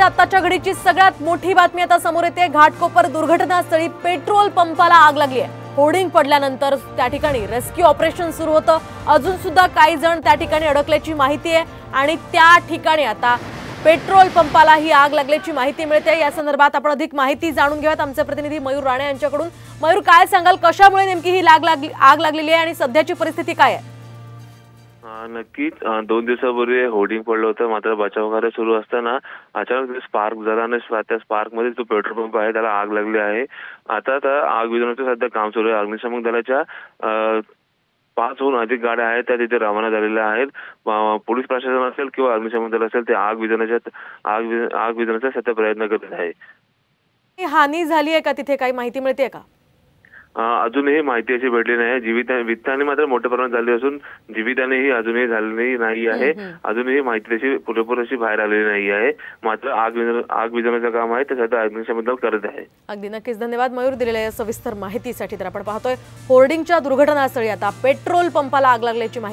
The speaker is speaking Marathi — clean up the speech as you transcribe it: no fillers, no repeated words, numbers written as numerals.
आताच्या घडीची सगळ्यात मोठी बातमी आता समोर येते। घाटकोपर दुर्घटनास्थळी पेट्रोल पंपाला आग लागली आहे। होर्डिंग पडल्यानंतर त्या ठिकाणी रेस्क्यू ऑपरेशन सुरू होतं। अजून सुद्धा काही जण त्या ठिकाणी अडकल्याची माहिती आहे आणि त्या ठिकाणी आता पेट्रोल पंपाला ही आग लागल्याची माहिती मिळते। या संदर्भात आपण अधिक माहिती जाणून घेऊयात आमचे प्रतिनिधी मयूर राणे यांच्याकडून। मयूर, काय सांगाल, कशामुळे नेमकी ही आग लागलेली आहे आणि सध्याची परिस्थिती काय आहे? नक्कीच 2 दिवसापूर्वी होर्डिंग पडलं होतं, मात्र बचाव कार्य सुरू असताना अचानक स्पार्क झाला आणि त्या स्पार्क मध्ये जो पेट्रोल पंप आहे त्याला आग लागली आहे। आता तर आग विझवण्याचं सध्या काम सुरू आहे। अग्निशमन दलाच्या 5हून अधिक गाड्या आहेत त्या तिथे रवाना झालेल्या आहेत। पोलीस प्रशासन असेल किंवा अग्निशमन दल असेल ते आग विझवण्याचा सध्या प्रयत्न करत आहे। हानी झाली आहे का तिथे, काही माहिती मिळते का? अजूनही माहिती अशी भेटली नाही। वित्तहानी मात्र मोठ्या प्रमाणात झाली असून जीवितहानीही अजूनही झालेली नाही आहे। अजूनही माहिती तशी पुरेपूर अशी बाहेर आलेली नाही आहे। मात्र आग विझवण्याचं काम आहे ते सध्या अग्निशमन दल करत आहे। अगदी नक्कीच धन्यवाद मयूर दिलेल्या या सविस्तर माहितीसाठी। तर आपण पाहतोय होर्डिंगच्या दुर्घटनास्थळी आता पेट्रोल पंपाला आग लागल्याची माहिती